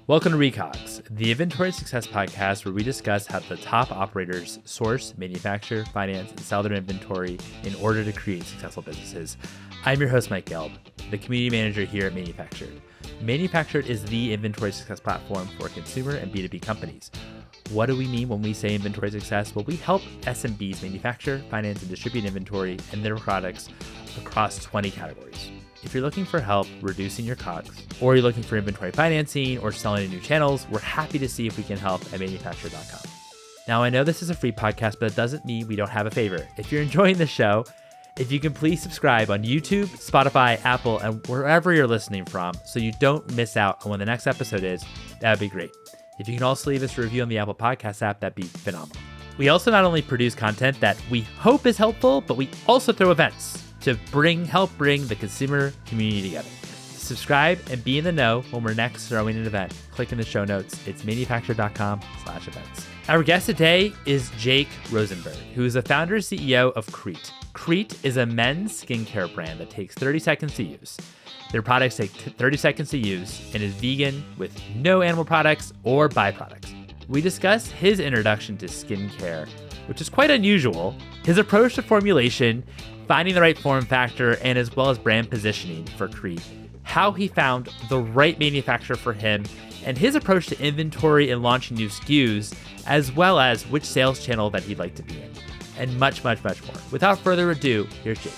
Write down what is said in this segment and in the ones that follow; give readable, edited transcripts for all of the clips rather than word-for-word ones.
Welcome to Recounts, the inventory success podcast where we discuss how the top operators source, manufacture, finance, and sell their inventory in order to create successful businesses. I'm your host, Mike Gelb, the community manager here at Manufactured. Manufactured is the inventory success platform for consumer and B2B companies. What do we mean when we say inventory success? Well, we help SMBs manufacture, finance, and distribute inventory and their products across 20 categories. If you're looking for help reducing your COGS, or you're looking for inventory financing or selling in new channels, we're happy to see if we can help at manufactured.com. Now, I know this is a free podcast, but it doesn't mean we don't have a favor. If you're enjoying the show, if you can please subscribe on YouTube, Spotify, Apple, and wherever you're listening from so you don't miss out on when the next episode is, that would be great. If you can also leave us a review on the Apple Podcast app, that'd be phenomenal. We also not only produce content that we hope is helpful, but we also throw events to help bring the consumer community together. To subscribe and be in the know when we're next throwing an event, click in the show notes. It's manufactured.com/events. Our guest today is Jake Rosenberg, who is the founder and CEO of Krete. Krete is a men's skincare brand that takes 30 seconds to use. Their products take 30 seconds to use and is vegan with no animal products or byproducts. We discuss his introduction to skincare, which is quite unusual, his approach to formulation, finding the right form factor, and as well as brand positioning for Krete, how he found the right manufacturer for him, and his approach to inventory and launching new SKUs, as well as which sales channel that he'd like to be in, and much, much, much more. Without further ado, here's Jake.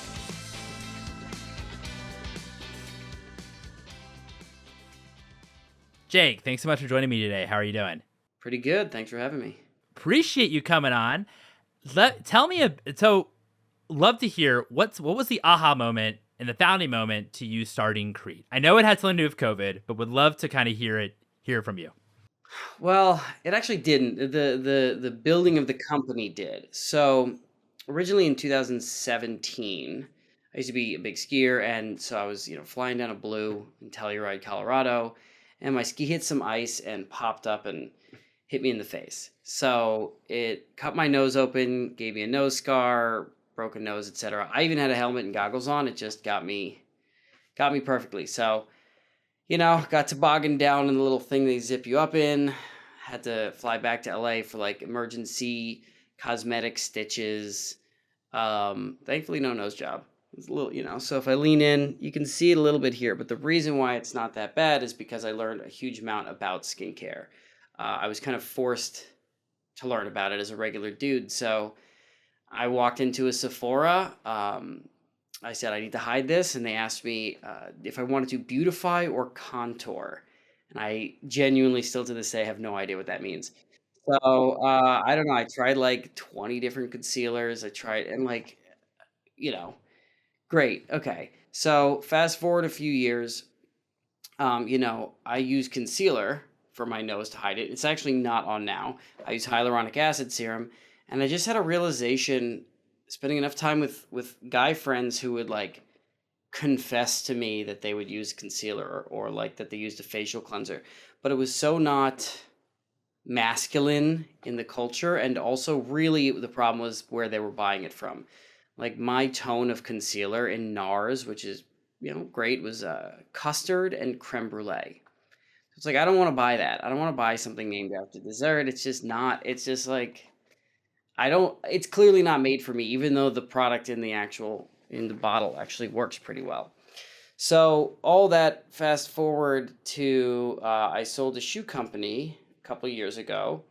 Jake, thanks so much for joining me today. How are you doing? Pretty good. Thanks for having me. Appreciate you coming on. Love to hear what was the aha moment and the founding moment to you starting Krete. I know it had something to do with COVID, but would love to kind of hear from you. Well, it actually didn't. The building of the company did. So originally in 2017, I used to be a big skier, and so I was flying down a blue in Telluride, Colorado, and my ski hit some ice and popped up and hit me in the face. So it cut my nose open, gave me a nose scar, broken nose, etc. I even had a helmet and goggles on. It just got me perfectly. So, got tobogganed down in the little thing they zip you up in. Had to fly back to LA for like emergency cosmetic stitches. Thankfully, no nose job. It's a little, so if I lean in, you can see it a little bit here. But the reason why it's not that bad is because I learned a huge amount about skincare. I was kind of forced to learn about it as a regular dude. So I walked into a Sephora. I said, I need to hide this. And they asked me if I wanted to beautify or contour. And I genuinely still to this day have no idea what that means. So I don't know. I tried like 20 different concealers. I tried and great. Okay. So fast forward a few years, I use concealer for my nose to hide it. It's actually not on now. I use hyaluronic acid serum. And I just had a realization spending enough time with guy friends who would like confess to me that they would use concealer or like that they used a facial cleanser. But it was so not masculine in the culture. And also really the problem was where they were buying it from. Like my tone of concealer in NARS, which is, great, was custard and creme brulee. It's like, I don't want to buy that. I don't want to buy something named after dessert. It's just not, it's just like, it's clearly not made for me, even though the product in the bottle actually works pretty well. So all that fast forward to, I sold a shoe company a couple of years ago,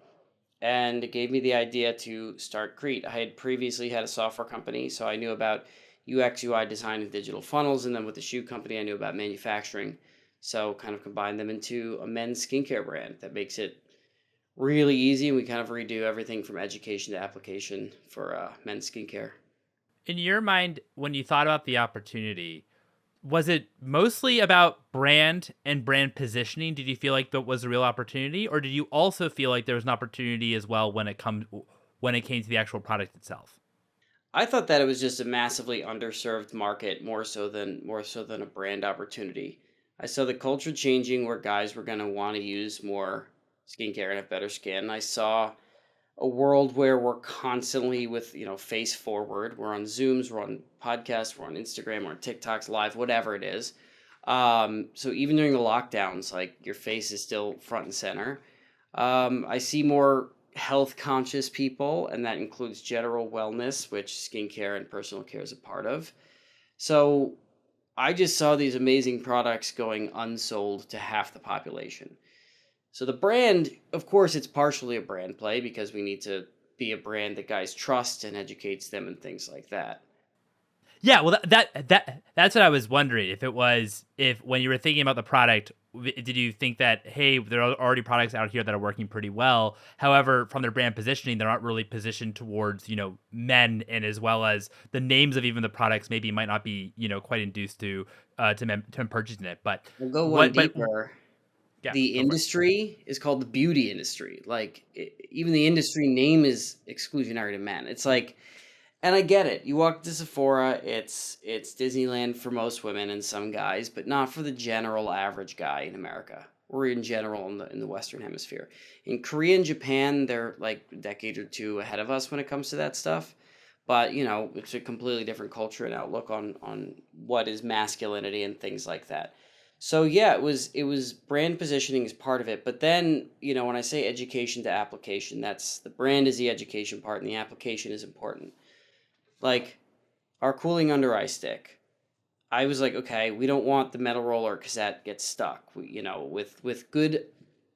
and it gave me the idea to start Krete. I had previously had a software company, so I knew about UX, UI design and digital funnels. And then with the shoe company, I knew about manufacturing. So kind of combined them into a men's skincare brand that makes it really easy. And we kind of redo everything from education to application for men's skincare. In your mind, when you thought about the opportunity, was it mostly about brand and brand positioning? Did you feel like that was a real opportunity, or did you also feel like there was an opportunity as well when it came to the actual product itself? I thought that it was just a massively underserved market, more so than a brand opportunity. I saw the culture changing where guys were going to want to use more skincare and have better skin. I saw a world where we're constantly with, face forward. We're on Zooms, we're on podcasts, we're on Instagram, we're on TikToks, live, whatever it is. So even during the lockdowns, like your face is still front and center. I see more health conscious people, and that includes general wellness, which skincare and personal care is a part of. So I just saw these amazing products going unsold to half the population. So the brand, of course, it's partially a brand play because we need to be a brand that guys trust and educates them and things like that. Yeah, well, that's what I was wondering. If it was, if when you were thinking about the product, did you think that, hey, there are already products out here that are working pretty well? However, from their brand positioning, they're not really positioned towards men, and as well as the names of even the products maybe might not be quite induced to purchasing it. But We'll go one what? But deeper. yeah, The go for it. industry is called the beauty industry. Like even the industry name is exclusionary to men. It's like, and I get it. You walk to Sephora, it's Disneyland for most women and some guys, but not for the general average guy in America or in general in the Western Hemisphere. In Korea and Japan, they're like a decade or two ahead of us when it comes to that stuff. But it's a completely different culture and outlook on what is masculinity and things like that. So yeah, it was brand positioning is part of it. But then, when I say education to application, that's the brand is the education part and the application is important. Like our cooling under eye stick. I was like, okay, we don't want the metal roller because that gets stuck. With good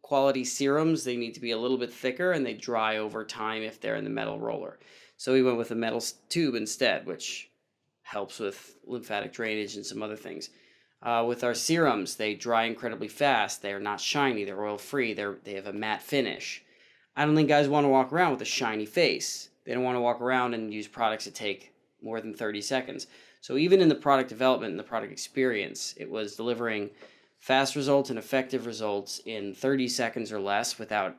quality serums, they need to be a little bit thicker and they dry over time if they're in the metal roller. So we went with a metal tube instead, which helps with lymphatic drainage and some other things. With our serums, they dry incredibly fast. They are not shiny. They're oil free. They have a matte finish. I don't think guys want to walk around with a shiny face. They don't want to walk around and use products that take more than 30 seconds. So even in the product development and the product experience, it was delivering fast results and effective results in 30 seconds or less without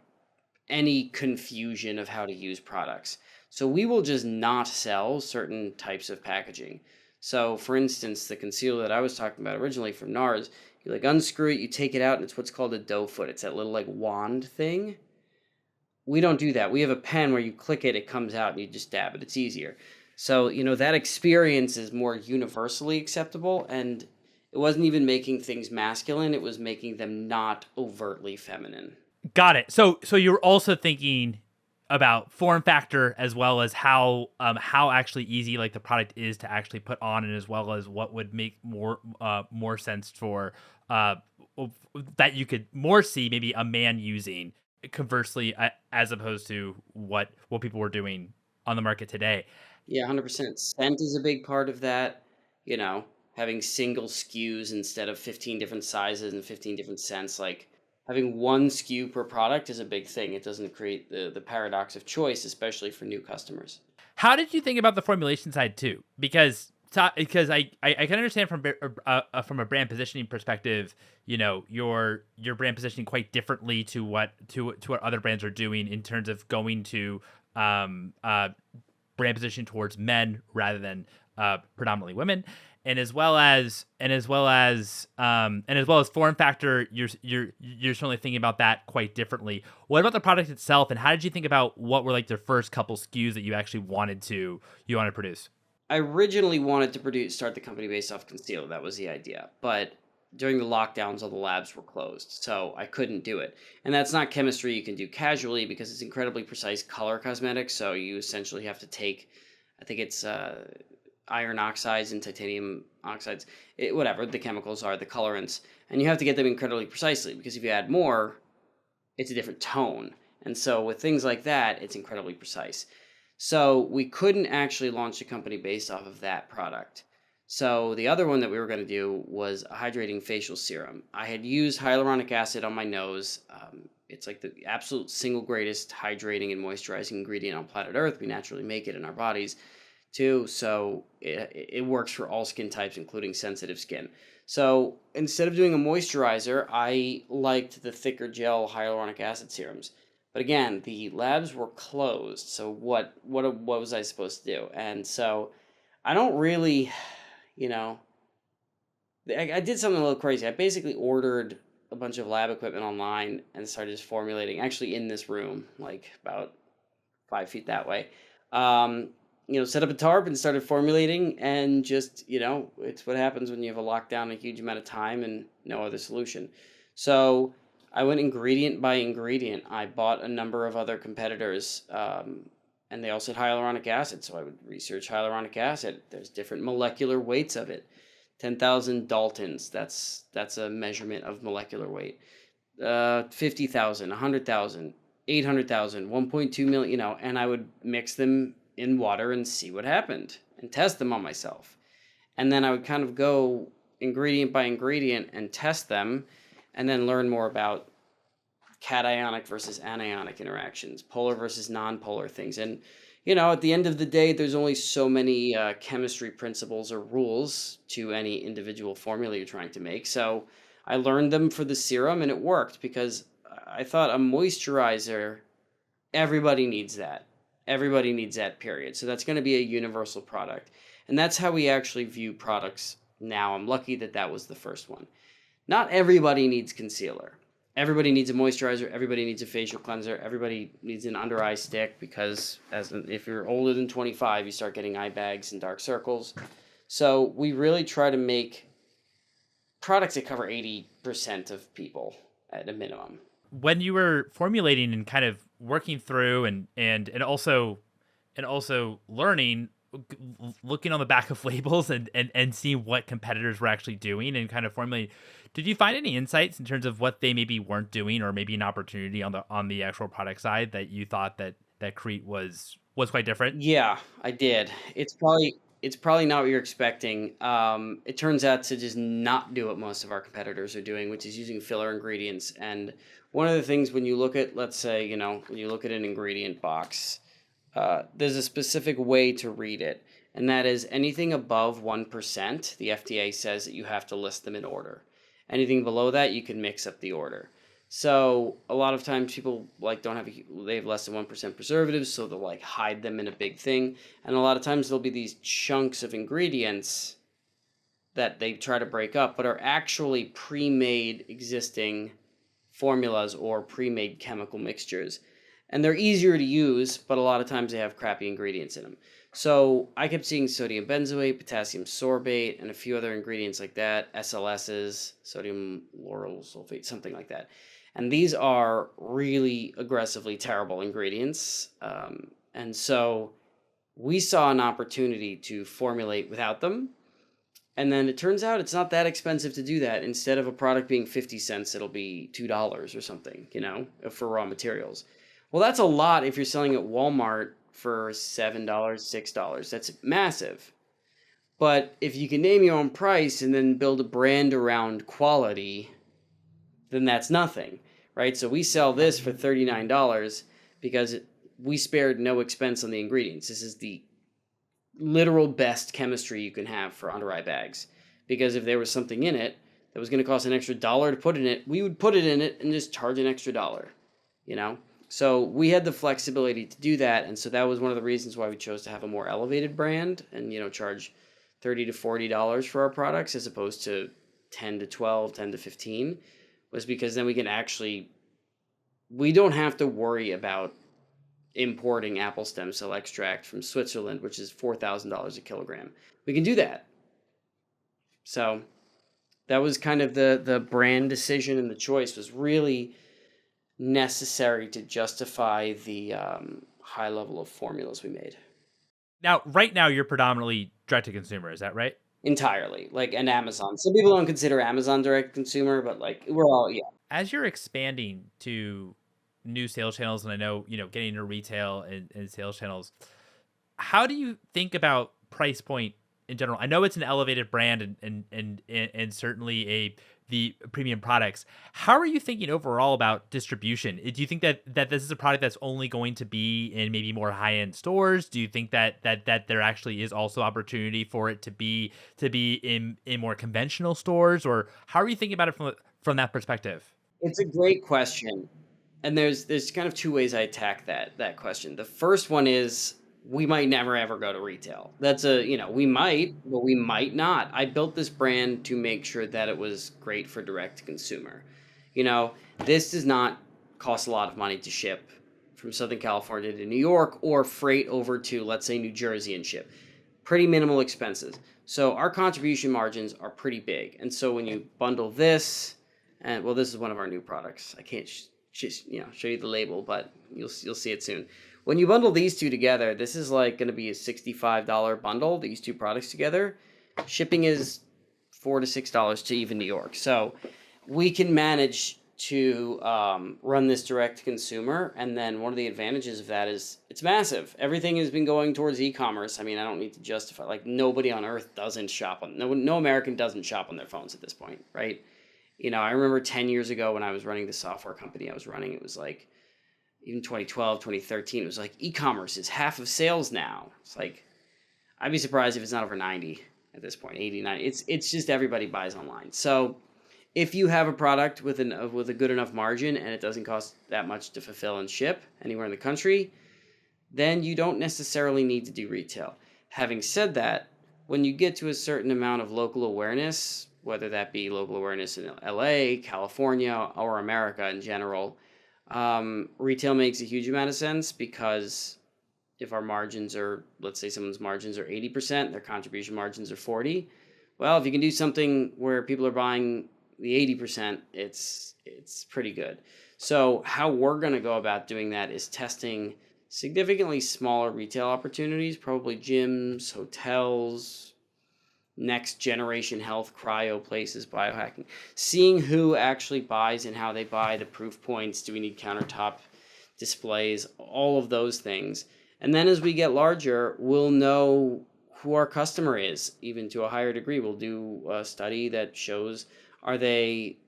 any confusion of how to use products. So we will just not sell certain types of packaging. So for instance, the concealer that I was talking about originally from NARS, you like unscrew it, you take it out, and it's what's called a doe foot. It's that little like wand thing. We don't do that. We have a pen where you click it, it comes out, and you just dab it. It's easier. So, that experience is more universally acceptable, and it wasn't even making things masculine, it was making them not overtly feminine. Got it. So you're also thinking about form factor as well as how actually easy like the product is to actually put on, and as well as what would make more sense for uh that you could more see maybe a man using, conversely, as opposed to what people were doing on the market today. Yeah, 100%. Scent is a big part of that, you know, having single SKUs instead of 15 different sizes and 15 different scents. Like having one SKU per product is a big thing. It doesn't create the paradox of choice, especially for new customers. How did you think about the formulation side too? Because I can understand from a brand positioning perspective, your brand positioning quite differently to what other brands are doing in terms of going to um uh brand positioning towards men rather than predominantly women, and as well as form factor. You're certainly thinking about that quite differently. What about the product itself, and how did you think about what were like the first couple SKUs that you wanted to produce? I originally wanted to start the company based off concealer. That was the idea. But during the lockdowns, all the labs were closed. So I couldn't do it. And that's not chemistry you can do casually because it's incredibly precise color cosmetics. So you essentially have to take, I think it's iron oxides and titanium oxides, whatever the chemicals are, the colorants. And you have to get them incredibly precisely because if you add more, it's a different tone. And so with things like that, it's incredibly precise. So we couldn't actually launch a company based off of that product. So the other one that we were going to do was a hydrating facial serum. I had used hyaluronic acid on my nose. It's like the absolute single greatest hydrating and moisturizing ingredient on planet Earth. We naturally make it in our bodies too. So it works for all skin types, including sensitive skin. So instead of doing a moisturizer, I liked the thicker gel hyaluronic acid serums. But again, the labs were closed. So what was I supposed to do? And so I don't really, you know, I did something a little crazy. I basically ordered a bunch of lab equipment online and started just formulating, actually in this room, like about 5 feet that way. Um, set up a tarp and started formulating, and just, it's what happens when you have a lockdown a huge amount of time and no other solution. So I went ingredient by ingredient. I bought a number of other competitors, and they all said hyaluronic acid. So I would research hyaluronic acid. There's different molecular weights of it. 10,000 Daltons. That's a measurement of molecular weight. 50,000, 100,000, 800,000, 1.2 million, and I would mix them in water and see what happened and test them on myself. And then I would kind of go ingredient by ingredient and test them, and then learn more about cationic versus anionic interactions, polar versus non-polar things. And, at the end of the day, there's only so many chemistry principles or rules to any individual formula you're trying to make. So I learned them for the serum, and it worked because I thought a moisturizer, everybody needs that. Everybody needs that, period. So that's going to be a universal product. And that's how we actually view products now. I'm lucky that that was the first one. Not everybody needs concealer. Everybody needs a moisturizer. Everybody needs a facial cleanser. Everybody needs an under eye stick, because if you're older than 25, you start getting eye bags and dark circles. So we really try to make products that cover 80% of people at a minimum. When you were formulating and kind of working through and also learning, looking on the back of labels and seeing what competitors were actually doing and kind of formulating, did you find any insights in terms of what they maybe weren't doing, or maybe an opportunity on the actual product side that you thought that Krete was quite different? Yeah, I did. It's probably not what you're expecting. It turns out to just not do what most of our competitors are doing, which is using filler ingredients. And one of the things, when you look at, let's say, when you look at an ingredient box, there's a specific way to read it, and that is anything above 1%, the FDA says that you have to list them in order. Anything below that, you can mix up the order. So a lot of times people they have less than 1% preservatives, so they'll hide them in a big thing. And a lot of times there'll be these chunks of ingredients that they try to break up, but are actually pre-made existing formulas or pre-made chemical mixtures. And they're easier to use, but a lot of times they have crappy ingredients in them. So I kept seeing sodium benzoate, potassium sorbate, and a few other ingredients like that, SLSs, sodium lauryl sulfate, something like that. And these are really aggressively terrible ingredients. And so we saw an opportunity to formulate without them. And then it turns out it's not that expensive to do that. Instead of a product being 50 cents, it'll be $2 or something, for raw materials. Well, that's a lot if you're selling at Walmart for $7, $6. That's massive. But if you can name your own price and then build a brand around quality, then that's nothing, right? So we sell this for $39 because we spared no expense on the ingredients. This is the literal best chemistry you can have for under eye bags. Because if there was something in it that was going to cost an extra dollar to put in it, we would put it in it and just charge an extra dollar, So we had the flexibility to do that, and so that was one of the reasons why we chose to have a more elevated brand and charge $30 to $40 for our products as opposed to 10 to 12, 10 to 15, was because then we don't have to worry about importing apple stem cell extract from Switzerland, which is $4,000 a kilogram. We can do that. So that was kind of the brand decision, and the choice was really necessary to justify the high level of formulas we made. Now, right now, you're predominantly direct to consumer. Is that right? Entirely, and Amazon. Some people don't consider Amazon direct consumer, but we're all, yeah. As you're expanding to new sales channels, and I know, getting into retail and sales channels, how do you think about price point in general? I know it's an elevated brand and certainly the premium products. How are you thinking overall about distribution? Do you think that this is a product that's only going to be in maybe more high-end stores? Do you think that there actually is also opportunity for it to be in more conventional stores? Or how are you thinking about it from that perspective? It's a great question. And there's kind of two ways I attack that question. The first one is, we might never ever go to retail. That's we might, but we might not. I built this brand to make sure that it was great for direct to consumer. This does not cost a lot of money to ship from Southern California to New York, or freight over to, let's say, New Jersey and ship. Pretty minimal expenses. So our contribution margins are pretty big. And so when you bundle this, and well, this is one of our new products. I can't just show you the label, but you'll see it soon. When you bundle these two together, this is like going to be a $65 bundle. These two products together, shipping is $4 to $6 to even New York. So we can manage to run this direct to consumer. And then one of the advantages of that is it's massive. Everything has been going towards e-commerce. I mean, I don't need to justify, like, nobody on earth doesn't shop on, no American doesn't shop on their phones at this point, right? I remember 10 years ago when I was running the software company I was running, it was like, even 2012, 2013, it was like e-commerce is half of sales now. It's like, I'd be surprised if it's not over 90 at this point, 80, 90. It's just everybody buys online. So if you have a product with a good enough margin and it doesn't cost that much to fulfill and ship anywhere in the country, then you don't necessarily need to do retail. Having said that, when you get to a certain amount of local awareness, whether that be local awareness in LA, California, or America in general, retail makes a huge amount of sense, because if our margins are, let's say someone's margins are 80%, their contribution margins are 40. Well, if you can do something where people are buying the 80%, it's pretty good. So how we're going to go about doing that is testing significantly smaller retail opportunities, probably gyms, hotels, next generation health, cryo places, biohacking, seeing who actually buys and how they buy, the proof points. Do we need countertop displays? All of those things. And then as we get larger, we'll know who our customer is, even to a higher degree. We'll do a study that shows, are they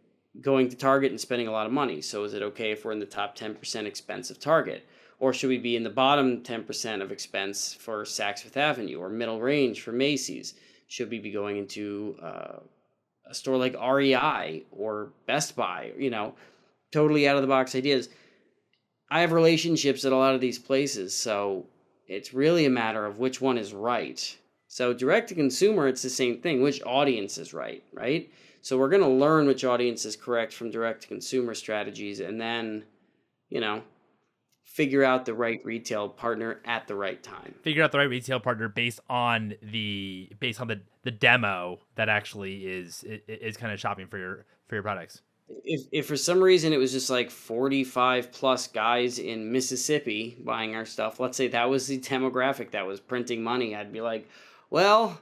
going to Target and spending a lot of money? So is it okay if we're in the top 10% expense of Target? Or should we be in the bottom 10% of expense for Saks Fifth Avenue, or middle range for Macy's? Should we be going into a store like REI or Best Buy? Totally out of the box ideas. I have relationships at a lot of these places, so it's really a matter of which one is right. So direct to consumer, it's the same thing. Which audience is right? So we're going to learn which audience is correct from direct to consumer strategies, and then, figure out the right retail partner at the right time. Figure out the right retail partner based on the demo that actually is kind of shopping for your products. If for some reason it was just like 45 plus guys in Mississippi buying our stuff, let's say that was the demographic that was printing money, I'd be like, well,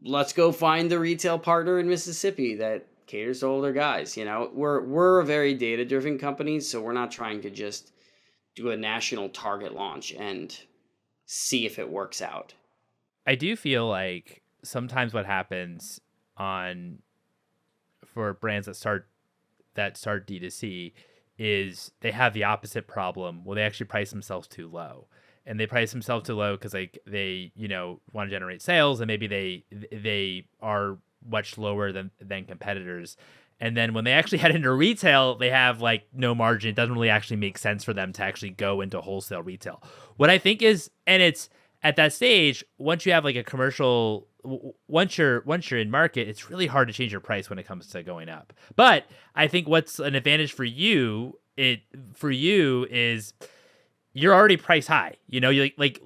let's go find the retail partner in Mississippi that caters to older guys. We're a very data driven company, so we're not trying to just do a national Target launch and see if it works out. I do feel like sometimes what happens for brands that start D2C is they have the opposite problem. Well, they actually price themselves too low. And they price themselves too low because they want to generate sales, and maybe they are much lower than competitors. And then when they actually head into retail, they have like no margin. It doesn't really actually make sense for them to actually go into wholesale retail. What I think is, and it's at that stage, once you have like a commercial, once you're in market, it's really hard to change your price when it comes to going up. But I think what's an advantage for you is you're already priced high. You like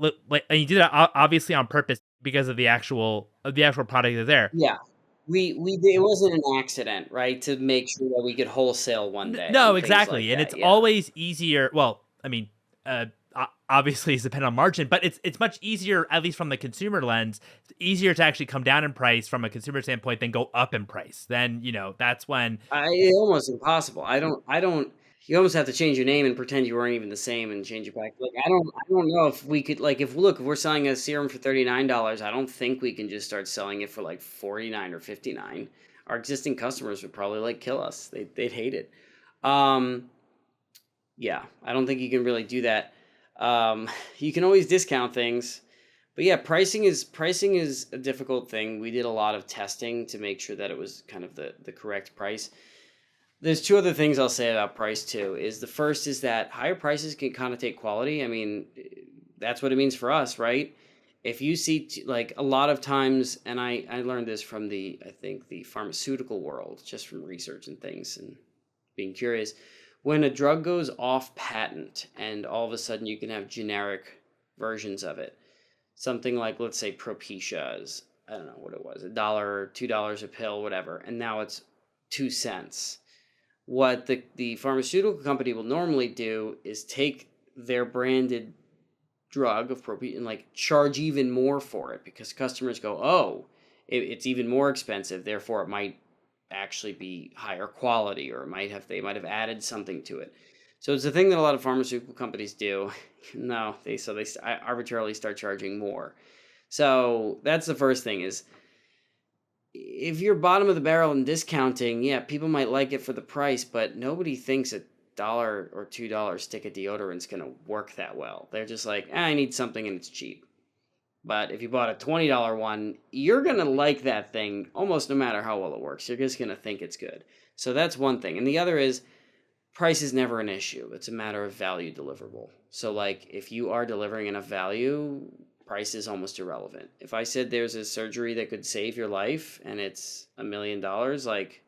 and you do that obviously on purpose because of the actual product that's there. Yeah. We it wasn't an accident, right? To make sure that we could wholesale one day. No, and exactly. like and that. It's always easier. Well, I mean, obviously it's dependent on margin, but it's much easier, at least from the consumer lens, it's easier to actually come down in price from a consumer standpoint than go up in price. Then, that's when It's almost impossible. I don't. You almost have to change your name and pretend you weren't even the same and change it back. Like I don't know if we could, like, if we're selling a serum for $39, I don't think we can just start selling it for like $49 or $59. Our existing customers would probably like kill us. They'd hate it. Yeah, I don't think you can really do that. You can always discount things, but yeah, pricing is a difficult thing. We did a lot of testing to make sure that it was kind of the correct price. There's two other things I'll say about price too. The first is that higher prices can connotate quality. I mean, that's what it means for us, right? If you see like a lot of times, and I learned this from I think the pharmaceutical world, just from research and things and being curious. When a drug goes off patent and all of a sudden you can have generic versions of it, something like, let's say, Propecia is, I don't know what it was, $1, $2 a pill, whatever, and now it's 2 cents. What the pharmaceutical company will normally do is take their branded drug of Propecia and like charge even more for it because customers go, oh, it's even more expensive, therefore it might actually be higher quality, or they might have added something to it. So it's a thing that a lot of pharmaceutical companies do. No, they arbitrarily start charging more. So that's the first thing is, if you're bottom of the barrel and discounting, yeah, people might like it for the price, but nobody thinks $1 or $2 stick of deodorant's gonna work that well. They're just like, I need something and it's cheap. But if you bought a $20 one, you're gonna like that thing almost no matter how well it works. You're just gonna think it's good. So that's one thing. And the other is, price is never an issue. It's a matter of value deliverable. So like if you are delivering enough value, price is almost irrelevant. If I said there's a surgery that could save your life and it's $1 million, like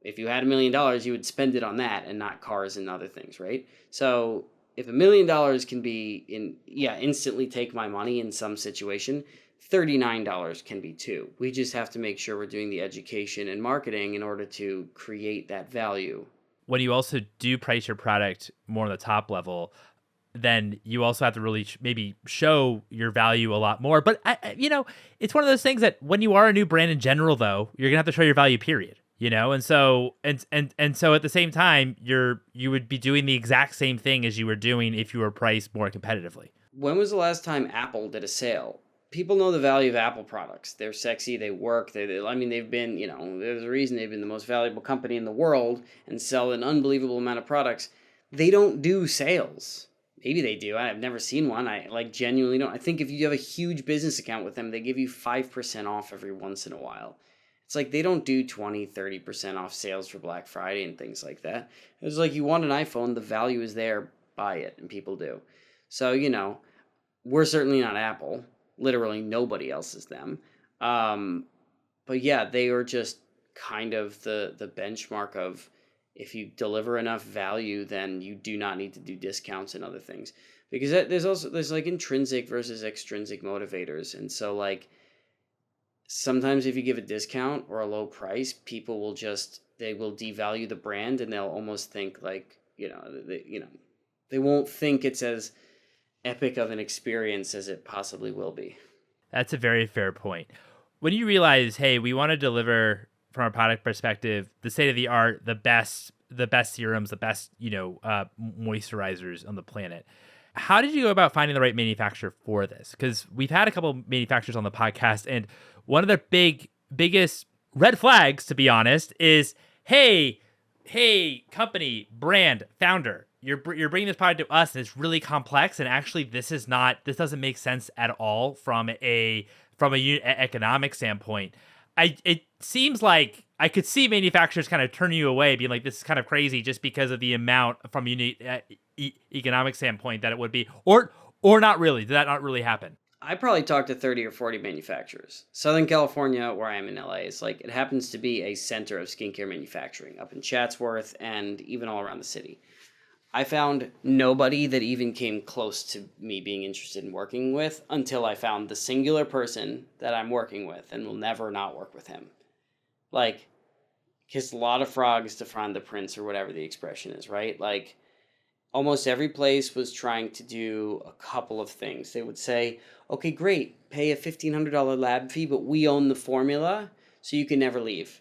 if you had $1 million, you would spend it on that and not cars and other things, right? So if $1 million can be instantly take my money in some situation, $39 can be too. We just have to make sure we're doing the education and marketing in order to create that value. When you also do price your product more on the top level, then you also have to really maybe show your value a lot more. But it's one of those things that when you are a new brand in general, though, you're gonna have to show your value, period. And so at the same time, you would be doing the exact same thing as you were doing if you were priced more competitively. When was the last time Apple did a sale? People know the value of Apple products. They're sexy, they work. They've been, there's a reason they've been the most valuable company in the world and sell an unbelievable amount of products. They don't do sales. Maybe they do. I've never seen one. I genuinely don't. I think if you have a huge business account with them, they give you 5% off every once in a while. It's like they don't do 20, 30% off sales for Black Friday and things like that. It's like you want an iPhone, the value is there, buy it, and people do. So, we're certainly not Apple. Literally nobody else is them. But yeah, they are just kind of the benchmark of, if you deliver enough value, then you do not need to do discounts and other things. Because there's like intrinsic versus extrinsic motivators. And so like sometimes if you give a discount or a low price, people will they will devalue the brand, and they'll almost think like, they won't think it's as epic of an experience as it possibly will be. That's a very fair point. When you realize, hey, we want to deliver from a product perspective the state of the art, the best serums, the best moisturizers on the planet, how did you go about finding the right manufacturer for this? Because we've had a couple manufacturers on the podcast, and one of their biggest red flags, to be honest, is, hey, company, brand, founder, you're bringing this product to us, and it's really complex, and actually this doesn't make sense at all from a economic standpoint. It seems like I could see manufacturers kind of turning you away, being like, this is kind of crazy, just because of the amount from a economic standpoint that it would be, or not really. Did that not really happen? I probably talked to 30 or 40 manufacturers. Southern California, where I am in LA, is like, it happens to be a center of skincare manufacturing up in Chatsworth and even all around the city. I found nobody that even came close to me being interested in working with until I found the singular person that I'm working with and will never not work with him. Like, kissed a lot of frogs to find the prince, or whatever the expression is, right? Like, almost every place was trying to do a couple of things. They would say, okay, great, pay a $1,500 lab fee, but we own the formula, so you can never leave.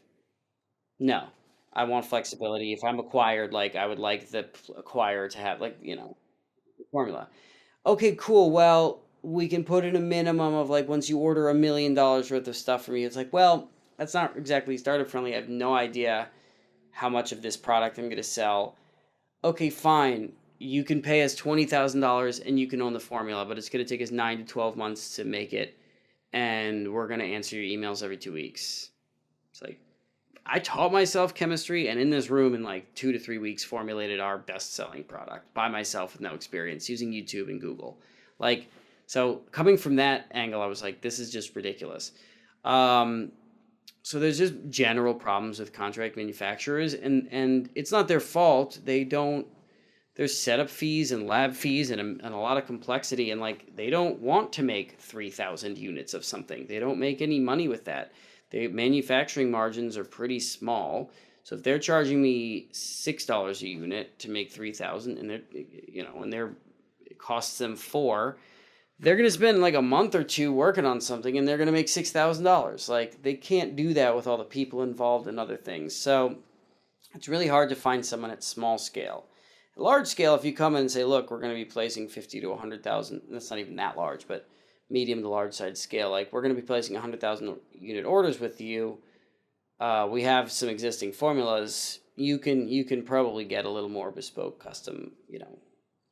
No. I want flexibility. If I'm acquired, like, I would like the acquirer to have, like, the formula. Okay, cool. Well, we can put in a minimum of, like, once you order $1 million worth of stuff from me, it's like, well, that's not exactly startup friendly. I have no idea how much of this product I'm going to sell. Okay, fine. You can pay us $20,000 and you can own the formula, but it's going to take us 9 to 12 months to make it, and we're going to answer your emails every 2 weeks. It's like, I taught myself chemistry, and in this room in like 2 to 3 weeks formulated our best-selling product by myself with no experience, using YouTube and Google. Like, so coming from that angle, I was like, this is just ridiculous. So there's just general problems with contract manufacturers, and it's not their fault. They don't. There's setup fees and lab fees and a lot of complexity, and like they don't want to make 3,000 units of something. They don't make any money with that. The manufacturing margins are pretty small. So if they're charging me $6 a unit to make 3,000, and it costs them four, they're going to spend like a month or two working on something, and they're going to make $6,000. Like they can't do that with all the people involved and other things. So it's really hard to find someone at small scale. At large scale, if you come in and say, look, we're going to be placing 50 to 100,000, that's not even that large, but medium to large size scale, like we're going to be placing 100,000 unit orders with you. We have some existing formulas. You can probably get a little more bespoke, custom,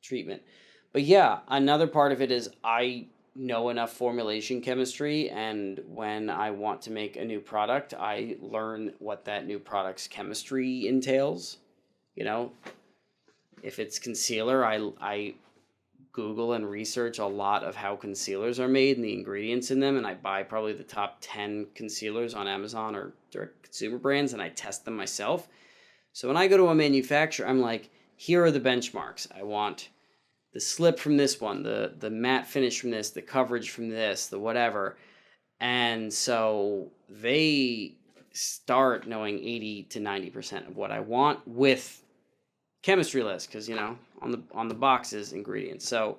treatment. But yeah, another part of it is I know enough formulation chemistry, and when I want to make a new product, I learn what that new product's chemistry entails. If it's concealer, I Google and research a lot of how concealers are made and the ingredients in them, and I buy probably the top 10 concealers on Amazon or direct consumer brands, and I test them myself. So when I go to a manufacturer, I'm like, here are the benchmarks. I want the slip from this one, the matte finish from this, the coverage from this, the whatever. And so they start knowing 80 to 90% of what I want with chemistry list, because on the boxes ingredients. So,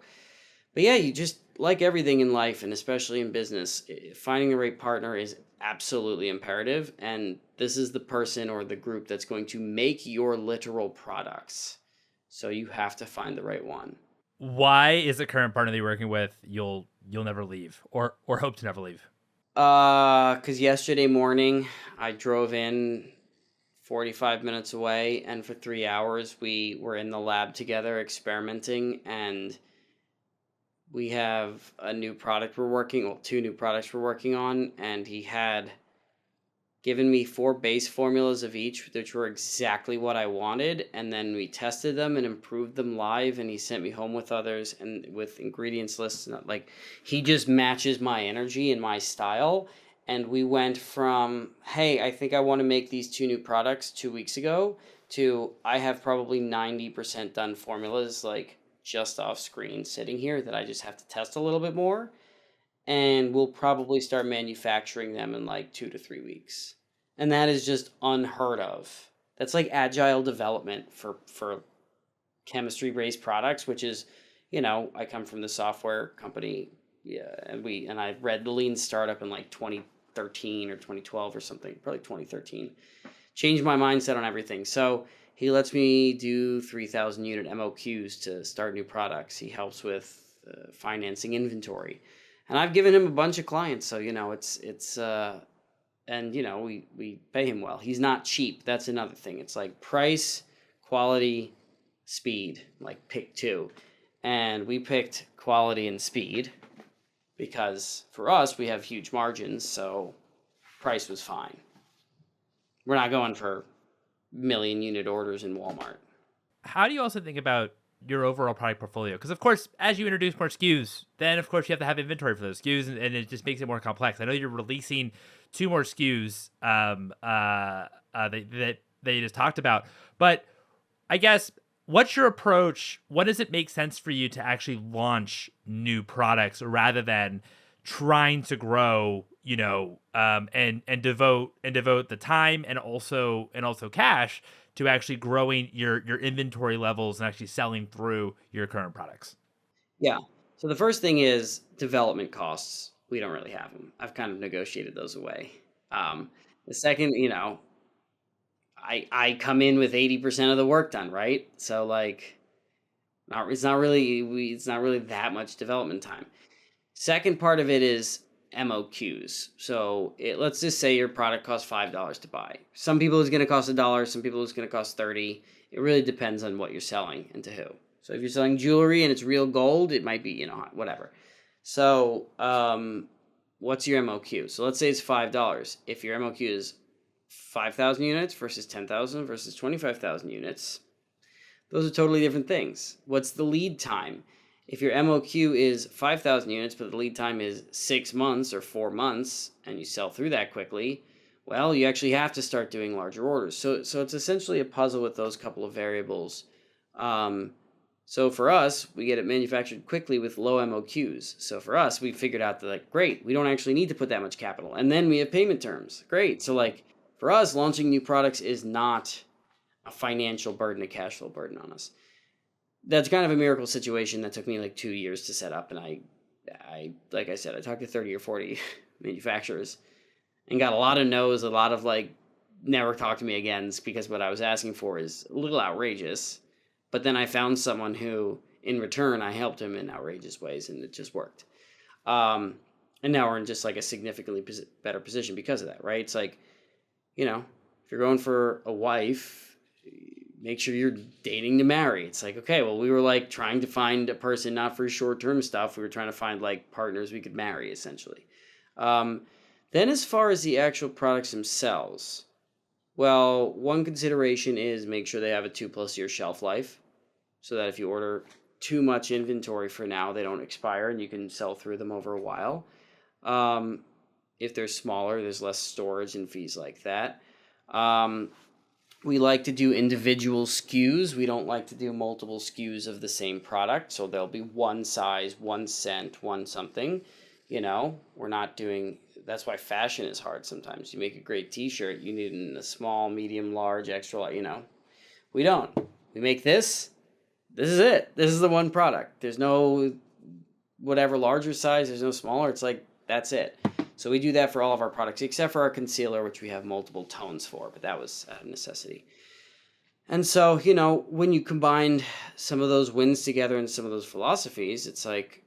but yeah, you just, like everything in life and especially in business, finding the right partner is absolutely imperative, and this is the person or the group that's going to make your literal products. So you have to find the right one. Why is the current partner that you're working with you'll never leave or hope to never leave? Because yesterday morning I drove in 45 minutes away, and for 3 hours we were in the lab together experimenting, and we have two new products we're working on, and he had given me 4 base formulas of each, which were exactly what I wanted, and then we tested them and improved them live, and he sent me home with others and with ingredients lists. Like, he just matches my energy and my style, and we went from, hey, I think I want to make these 2 new products 2 weeks ago, to I have probably 90% done formulas, like, just off screen sitting here that I just have to test a little bit more, and we'll probably start manufacturing them in like 2 to 3 weeks. And that is just unheard of. That's like agile development for chemistry based products, which is, I come from the software company. Yeah, and I read the Lean Startup in like 2013 or 2012 or something, probably 2013. Changed my mindset on everything. So he lets me do 3,000 unit MOQs to start new products. He helps with financing inventory. And I've given him a bunch of clients, so we pay him well. He's not cheap. That's another thing. It's like price, quality, speed. Like pick 2, and we picked quality and speed because for us we have huge margins, so price was fine. We're not going for million unit orders in Walmart. How do you also think about your overall product portfolio? Because of course, as you introduce more SKUs, then of course you have to have inventory for those SKUs, and it just makes it more complex. I know you're releasing 2 more SKUs that you just talked about, but I guess what's your approach? What does it make sense for you to actually launch new products rather than trying to grow, and devote the time and also cash to actually growing your inventory levels and actually selling through your current products? Yeah. So the first thing is development costs. We don't really have them. I've kind of negotiated those away. The second, I come in with 80% of the work done, right? So like, it's not really that much development time. Second part of it is MOQs. So let's just say your product costs $5 to buy. Some people it's going to cost $1. Some people it's going to cost 30. It really depends on what you're selling and to who. So if you're selling jewelry and it's real gold, it might be, whatever. So what's your MOQ? So let's say it's $5. If your MOQ is 5,000 units versus 10,000 versus 25,000 units, those are totally different things. What's the lead time? If your MOQ is 5,000 units, but the lead time is 6 months or 4 months, and you sell through that quickly, Well, you actually have to start doing larger orders. So it's essentially a puzzle with those couple of variables. Um, so for us, we get it manufactured quickly with low MOQs. So for us, we figured out that like, great, we don't actually need to put that much capital. And then we have payment terms. Great. So like for us, launching new products is not a financial burden, a cash flow burden on us. That's kind of a miracle situation that took me like 2 years to set up. And I like I said, I talked to 30 or 40 manufacturers and got a lot of no's, a lot of like, never talk to me again because what I was asking for is a little outrageous. But then I found someone who, in return, I helped him in outrageous ways, and it just worked. Um, and now we're in just like a significantly better position because of that, right? It's like, if you're going for a wife, make sure you're dating to marry. It's like, okay, well, we were like trying to find a person not for short-term stuff. We were trying to find like partners we could marry, essentially. Um, then as far as the actual products themselves, well, one consideration is make sure they have a 2+ year shelf life so that if you order too much inventory for now, they don't expire and you can sell through them over a while. Um, if they're smaller, there's less storage and fees like that. We like to do individual SKUs. We don't like to do multiple SKUs of the same product. So there'll be one size, one scent, one something. We're not doing, that's why fashion is hard sometimes. You make a great t-shirt, you need it in a small, medium, large, extra, We don't. We make this. This is it. This is the one product. There's no whatever larger size. There's no smaller. It's like, that's it. So we do that for all of our products, except for our concealer, which we have multiple tones for, but that was a necessity. And so, when you combine some of those wins together and some of those philosophies, it's like,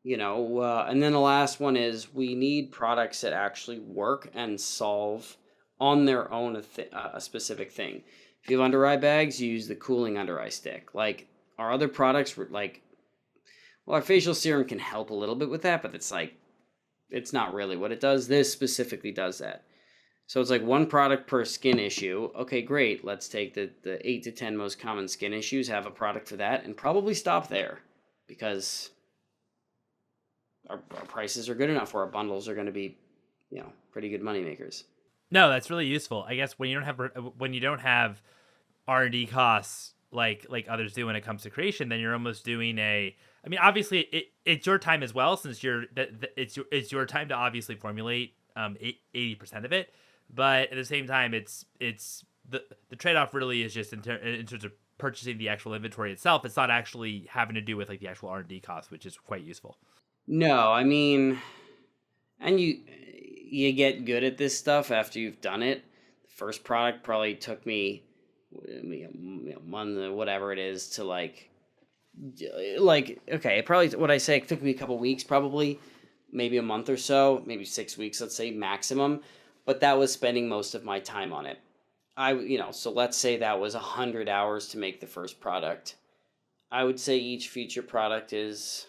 and then the last one is we need products that actually work and solve on their own a specific thing. If you have under eye bags, you use the cooling under eye stick. Like our other products were like, well, our facial serum can help a little bit with that, but it's not really what it does. This specifically does that. So it's like one product per skin issue. Okay, great. Let's take the 8 to 10 most common skin issues, have a product for that, and probably stop there because our prices are good enough where our bundles are going to be, pretty good money makers. No, that's really useful. I guess when you don't have R&D costs like others do when it comes to creation, then you're almost doing I mean, obviously it's your time as well, since it's your time to obviously formulate 80% of it, but at the same time, it's the trade off really is just in terms of purchasing the actual inventory itself. It's not actually having to do with like the actual R&D cost, which is quite useful. No, I mean, and you get good at this stuff after you've done it. The first product probably took me a month or whatever it is to like okay, it probably, what I say, it took me a couple weeks, probably maybe a month or so, maybe 6 weeks, let's say maximum, but that was spending most of my time on it. So let's say that was 100 hours to make the first product. I would say each future product is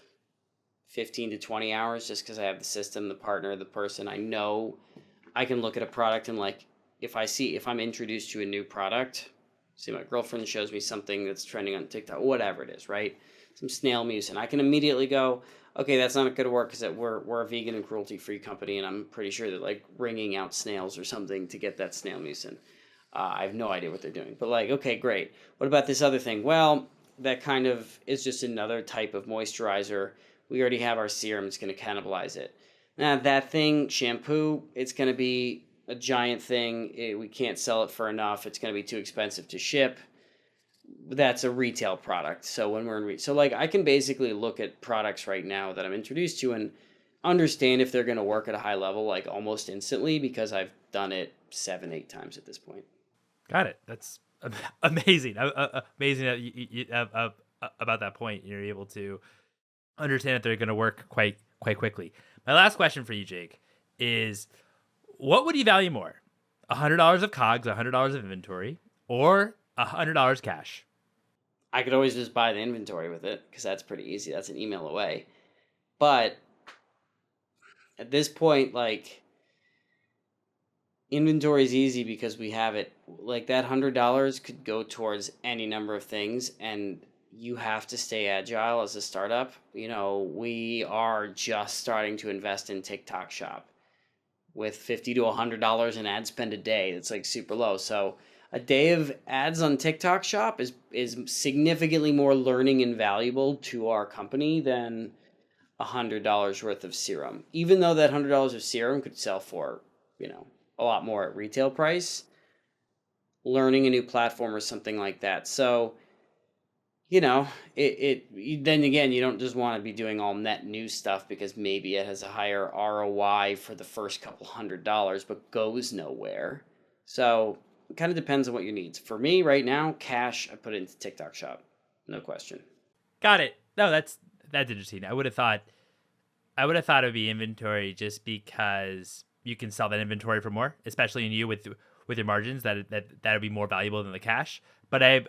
15 to 20 hours, just because I have the system, the partner, the person. I know I can look at a product and like, if I'm introduced to a new product, see, my girlfriend shows me something that's trending on TikTok, whatever it is, right? Some snail mucin. I can immediately go, okay, that's not going to work because we're a vegan and cruelty-free company, and I'm pretty sure that like wringing out snails or something to get that snail mucin. I have no idea what they're doing, but like, okay, great. What about this other thing? Well, that kind of is just another type of moisturizer. We already have our serum. It's going to cannibalize it. Now, that thing, shampoo, it's going to be a giant thing. We can't sell it for enough. It's going to be too expensive to ship. That's a retail product. So when we're in so like I can basically look at products right now that I'm introduced to and understand if they're going to work at a high level like almost instantly because I've done it 7-8 times at this point. Got it. That's amazing. Amazing that about that point you're able to understand that they're going to work quite quickly. My last question for you, Jake, is what would you value more? $100 of COGS, $100 of inventory, or $100 cash? I could always just buy the inventory with it because that's pretty easy. That's an email away. But at this point, like, inventory is easy because we have it. Like, that $100 could go towards any number of things, and you have to stay agile as a startup. We are just starting to invest in TikTok Shop. with $50 to $100 in ad spend a day. That's like super low. So a day of ads on TikTok Shop is significantly more learning and valuable to our company than $100 worth of serum. Even though that $100 of serum could sell for, a lot more at retail price, learning a new platform or something like that. So, then again, you don't just want to be doing all net new stuff because maybe it has a higher ROI for the first couple $100, but goes nowhere. So it kind of depends on what your needs. For me right now, cash, I put it into TikTok Shop. No question. Got it. No, that's interesting. I would have thought it would be inventory just because you can sell that inventory for more, especially in you with your margins, that would be more valuable than the cash. But I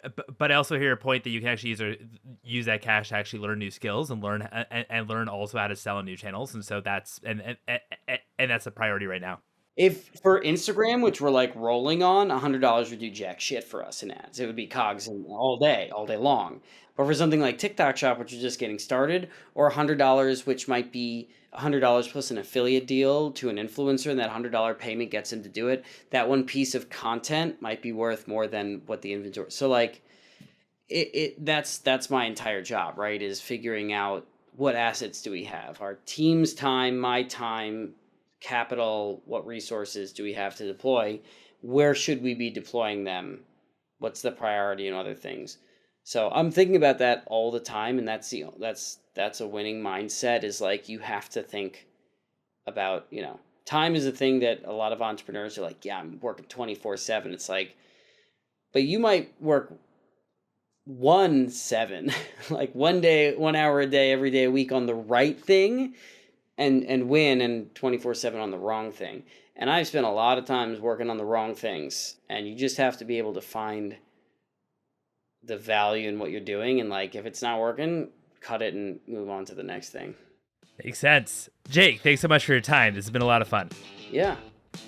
also hear a point that you can actually use that cash to actually learn new skills and learn also how to sell in new channels. And so that's a priority right now. If for Instagram, which we're like rolling on, $100 would do jack shit for us in ads. It would be cogs all day long. But for something like TikTok Shop, which is just getting started, or $100, which might be $100 plus an affiliate deal to an influencer, and that $100 payment gets him to do it, that one piece of content might be worth more than what the inventory. So like, that's my entire job, right? Is figuring out what assets do we have, our team's time, my time, capital, what resources do we have to deploy, where should we be deploying them, what's the priority, and other things. So I'm thinking about that all the time, and that's a winning mindset. Is like, you have to think about, time is a thing that a lot of entrepreneurs are like, yeah, I'm working 24/7. It's like, but you might work 1/7 like 1 hour a day every day a week on the right thing, and win, and 24/7 on the wrong thing. And I've spent a lot of times working on the wrong things, and you just have to be able to find the value in what you're doing, and like, if it's not working, cut it and move on to the next thing. Makes sense. Jake, thanks so much for your time. This has been a lot of fun. Yeah.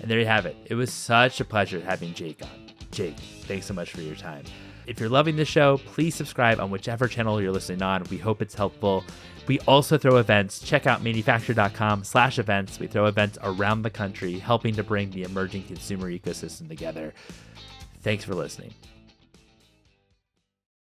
And there you have it. It was such a pleasure having Jake on. Jake, thanks so much for your time. If you're loving the show, please subscribe on whichever channel you're listening on. We hope it's helpful. We also throw events. Check out manufacture.com/events. We throw events around the country, helping to bring the emerging consumer ecosystem together. Thanks for listening.